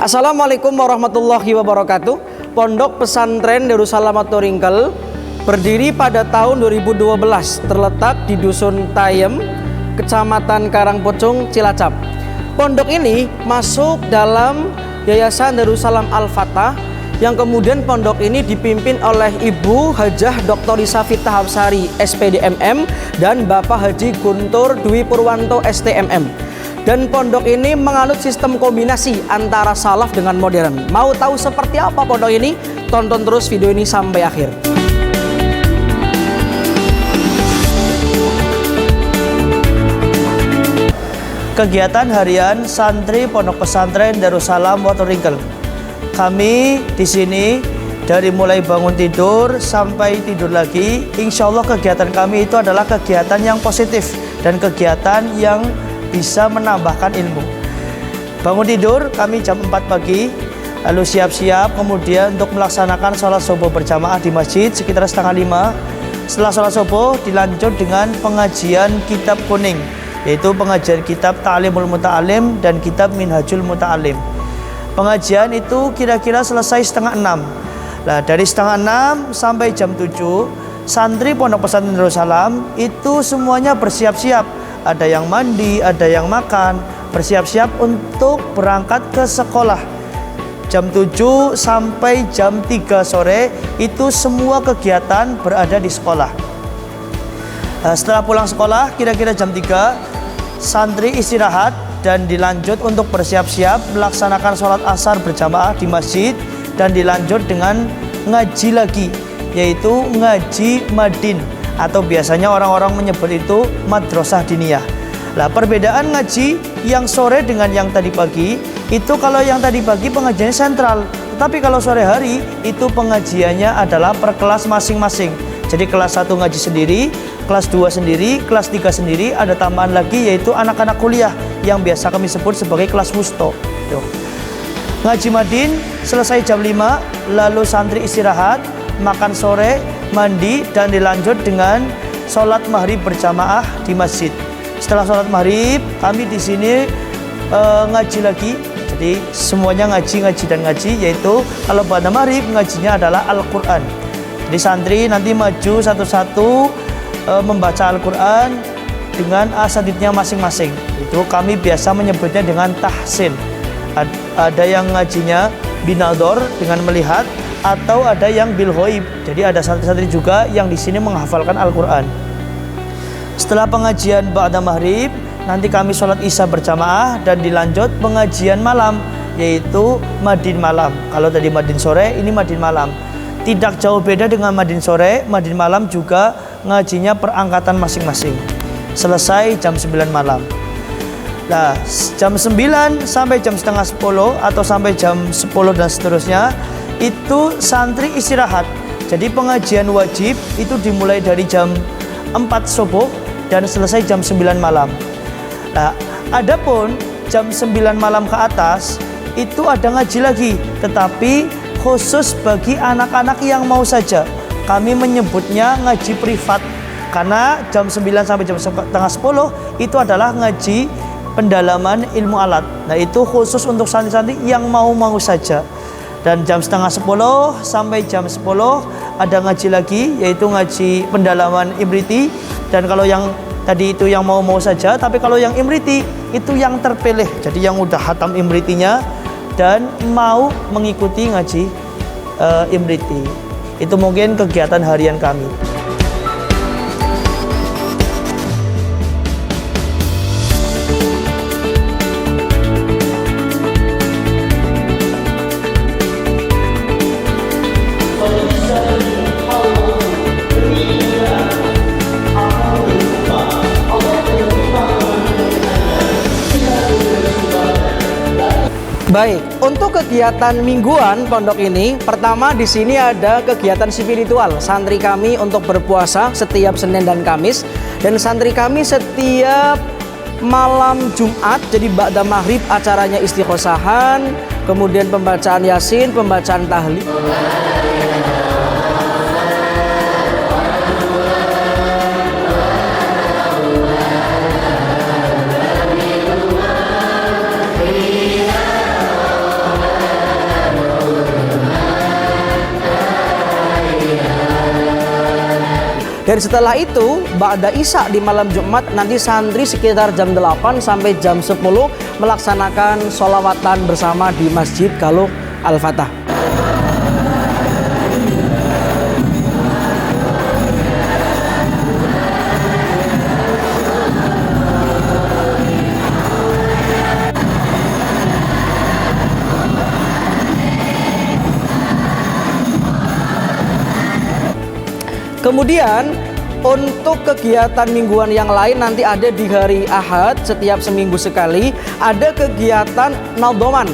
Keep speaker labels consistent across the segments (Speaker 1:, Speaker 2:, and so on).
Speaker 1: Assalamualaikum warahmatullahi wabarakatuh. Pondok Pesantren Darussalam Ringkel berdiri pada tahun 2012, terletak di Dusun Tayem, Kecamatan Karangpocong, Cilacap. Pondok ini masuk dalam Yayasan Darussalam Al-Fatah, yang kemudian pondok ini dipimpin oleh Ibu Hajah Dr. Isa Fitah Hapsari SPDMM dan Bapak Haji Guntur Dwi Purwanto STMM. Dan pondok ini menganut sistem kombinasi antara salaf dengan modern. Mau tahu seperti apa pondok ini? Tonton terus video ini sampai akhir. Kegiatan harian santri Pondok Pesantren Darussalam Ringkel. Kami di sini dari mulai bangun tidur sampai tidur lagi, insya Allah kegiatan kami itu adalah kegiatan yang positif dan kegiatan yang bisa menambahkan ilmu. Bangun tidur kami jam 4 pagi, lalu siap-siap kemudian untuk melaksanakan sholat subuh berjamaah di masjid sekitar setengah 5. Setelah sholat subuh dilanjut dengan pengajian kitab kuning, yaitu pengajian kitab Ta'limul Muta'alim dan kitab Minhajul Muta'alim. Pengajian itu kira-kira selesai setengah 6. Nah, dari setengah 6 sampai jam 7 santri Pondok Pesantren Darussalam itu semuanya bersiap-siap. Ada yang mandi, ada yang makan, bersiap-siap untuk berangkat ke sekolah. Jam 7 sampai jam 3 sore itu semua kegiatan berada di sekolah. Setelah pulang sekolah kira-kira jam 3 santri istirahat dan dilanjut untuk bersiap-siap melaksanakan sholat asar berjamaah di masjid dan dilanjut dengan ngaji lagi, yaitu ngaji madin atau biasanya orang-orang menyebut itu madrasah diniyah. Nah, perbedaan ngaji yang sore dengan yang tadi pagi itu, kalau yang tadi pagi pengajiannya sentral, tetapi kalau sore hari itu pengajiannya adalah per kelas masing-masing. Jadi kelas 1 ngaji sendiri, kelas 2 sendiri, kelas 3 sendiri, ada tambahan lagi yaitu anak-anak kuliah yang biasa kami sebut sebagai kelas wusto. Ngaji madin selesai jam 5, lalu santri istirahat, makan sore, mandi, dan dilanjut dengan sholat maghrib berjamaah di masjid. Setelah sholat maghrib kami di sini ngaji lagi. Jadi semuanya ngaji, yaitu kalau pada maghrib ngajinya adalah Al-Quran. Jadi santri nanti maju satu-satu membaca Al-Quran dengan asatidnya masing-masing. Itu kami biasa menyebutnya dengan tahsin. Ada yang ngajinya binador dengan melihat, atau ada yang bil ghaib. Jadi ada santri-santri juga yang di sini menghafalkan Al-Quran. Setelah pengajian ba'da maghrib, nanti kami sholat isya berjamaah dan dilanjut pengajian malam, yaitu madin malam. Kalau tadi madin sore, ini madin malam. Tidak jauh beda dengan madin sore, madin malam juga ngajinya perangkatan masing-masing. Selesai jam 9 malam. Nah, jam 9 sampai jam setengah 10 atau sampai jam 10 dan seterusnya itu santri istirahat. Jadi pengajian wajib itu dimulai dari jam 4 subuh dan selesai jam 9 malam. Nah, adapun jam 9 malam ke atas itu ada ngaji lagi, tetapi khusus bagi anak-anak yang mau saja. Kami menyebutnya ngaji privat karena jam 9 sampai jam setengah 10 itu adalah ngaji pendalaman ilmu alat. Nah, itu khusus untuk santri-santri yang mau saja. Dan jam setengah 10 sampai jam 10 ada ngaji lagi, yaitu ngaji pendalaman Imriti. Dan kalau yang tadi itu yang mau saja, tapi kalau yang Imriti itu yang terpilih, jadi yang udah hatam Imritinya dan mau mengikuti ngaji Imriti. Itu mungkin kegiatan harian kami. Baik, untuk kegiatan mingguan pondok ini, pertama di sini ada kegiatan spiritual. Santri kami untuk berpuasa setiap Senin dan Kamis, dan santri kami setiap malam Jumat, jadi ba'da maghrib acaranya istighosahan, kemudian pembacaan Yasin, pembacaan tahlil.
Speaker 2: Dan setelah itu, ba'da Isya di malam Jumat, nanti santri sekitar jam 8 sampai jam 10 melaksanakan sholawatan bersama di Masjid Galuh Al-Fatah. Kemudian untuk kegiatan mingguan yang lain nanti ada di hari Ahad setiap seminggu sekali ada kegiatan Nadhoman.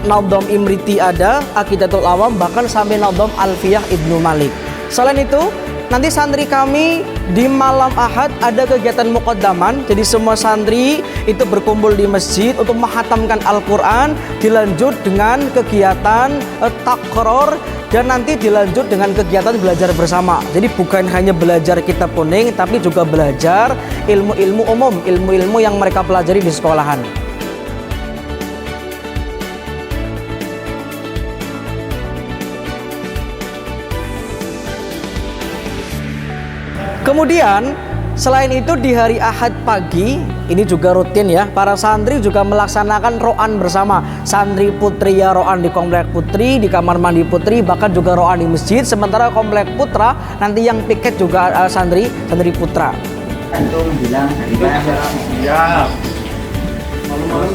Speaker 2: Nadhom Imriti ada, Aqidatul Awam, bahkan sampai Nadhom Alfiyah Ibnu Malik. Selain itu nanti santri kami di malam Ahad ada kegiatan Muqaddaman. Jadi semua santri itu berkumpul di masjid untuk menghatamkan Al-Quran, dilanjut dengan kegiatan takror, dan nanti dilanjut dengan kegiatan belajar bersama. Jadi bukan hanya belajar kitab kuning, tapi juga belajar ilmu-ilmu umum, ilmu-ilmu yang mereka pelajari di sekolahan. Kemudian selain itu di hari Ahad pagi ini juga rutin ya, para santri juga melaksanakan ro'an bersama. Santri putri ya ro'an di komplek putri, di kamar mandi putri, bahkan juga ro'an di masjid. Sementara komplek putra nanti yang piket juga santri putra.
Speaker 3: Antum bilang dari mana? Ya. Malam-malam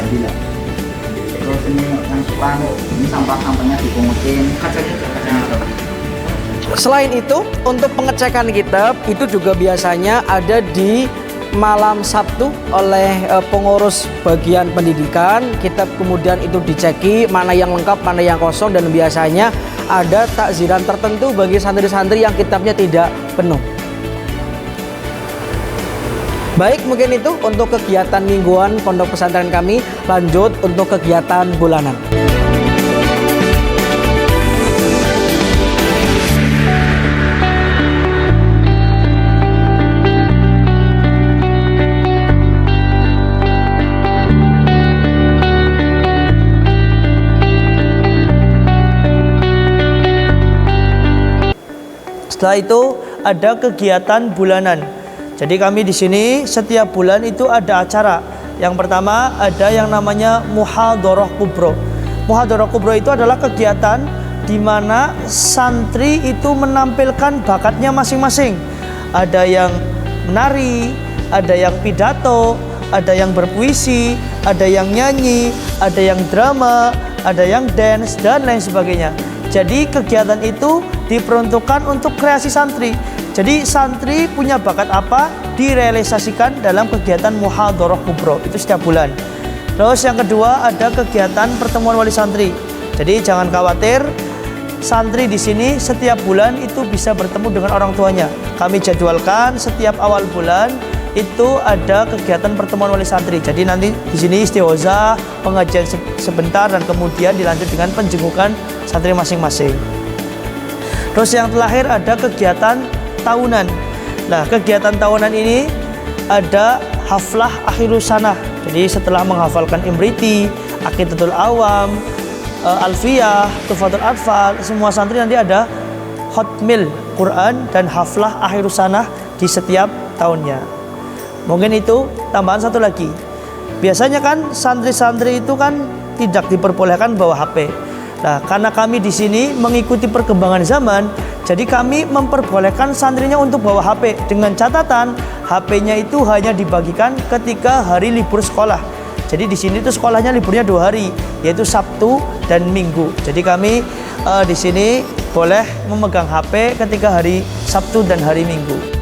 Speaker 3: bilang. Terus ini yang suka ini sampah-sampahnya dipungutin. Kacanya.
Speaker 2: Selain itu, untuk pengecekan kitab itu juga biasanya ada di malam Sabtu oleh pengurus bagian pendidikan. Kitab kemudian itu diceki mana yang lengkap, mana yang kosong, dan biasanya ada takziran tertentu bagi santri-santri yang kitabnya tidak penuh. Baik, mungkin itu untuk kegiatan mingguan pondok pesantren kami. Lanjut untuk kegiatan bulanan.
Speaker 1: Setelah itu ada kegiatan bulanan. Jadi kami di sini setiap bulan itu ada acara. Yang pertama ada yang namanya Muhadharah Kubro. Muhadharah Kubro itu adalah kegiatan di mana santri itu menampilkan bakatnya masing-masing. Ada yang menari, ada yang pidato, ada yang berpuisi, ada yang nyanyi, ada yang drama, ada yang dance, dan lain sebagainya. Jadi kegiatan itu diperuntukkan untuk kreasi santri. Jadi santri punya bakat apa direalisasikan dalam kegiatan Muhadharah Kubro itu setiap bulan. Terus yang kedua ada kegiatan pertemuan wali santri. Jadi jangan khawatir, santri di sini setiap bulan itu bisa bertemu dengan orang tuanya. Kami jadwalkan setiap awal bulan itu ada kegiatan pertemuan wali santri. Jadi nanti di sini istighosah, pengajian sebentar, dan kemudian dilanjut dengan penjengukan santri masing-masing. Terus yang terakhir ada kegiatan tahunan. Nah, kegiatan tahunan ini ada haflah akhirus sanah. Jadi setelah menghafalkan Imriti, Aqidatul Awam, Alfiyah, Tuhfatul Atfal, semua santri nanti ada khatmil Quran dan haflah akhirus sanah di setiap tahunnya. Mungkin itu tambahan satu lagi. Biasanya kan santri-santri itu kan tidak diperbolehkan bawa HP. Nah, karena kami di sini mengikuti perkembangan zaman, jadi kami memperbolehkan santrinya untuk bawa HP dengan catatan HP-nya itu hanya dibagikan ketika hari libur sekolah. Jadi di sini tuh sekolahnya liburnya 2 hari, yaitu Sabtu dan Minggu. Jadi kami di sini boleh memegang HP ketika hari Sabtu dan hari Minggu.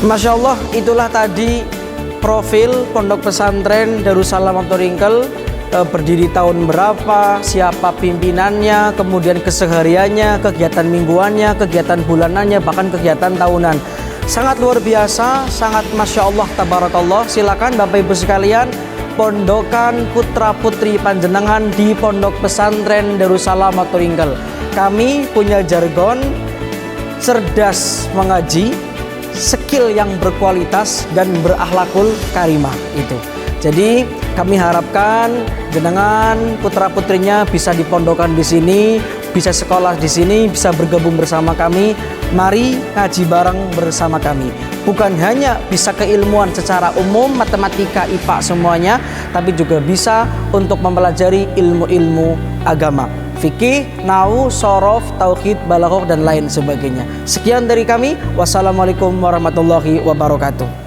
Speaker 2: Masya Allah, itulah tadi profil Pondok Pesantren Darussalam Motoringkel, berdiri tahun berapa, siapa pimpinannya, kemudian kesehariannya, kegiatan mingguannya, kegiatan bulanannya, bahkan kegiatan tahunan. Sangat luar biasa, sangat Masya Allah, Tabarakallah. Silakan Bapak Ibu sekalian, pondokan putra putri panjenengan di Pondok Pesantren Darussalam Motoringkel. Kami punya jargon cerdas mengaji, skill yang berkualitas dan berakhlakul karimah itu. Jadi kami harapkan jenengan putra-putrinya bisa dipondokan di sini, bisa sekolah di sini, bisa bergabung bersama kami. Mari ngaji bareng bersama kami. Bukan hanya bisa keilmuan secara umum, matematika, IPA semuanya, tapi juga bisa untuk mempelajari ilmu-ilmu agama. Fikih, nahwu, shorof, tauhid, balaghah dan lain sebagainya. Sekian dari kami. Wassalamualaikum warahmatullahi wabarakatuh.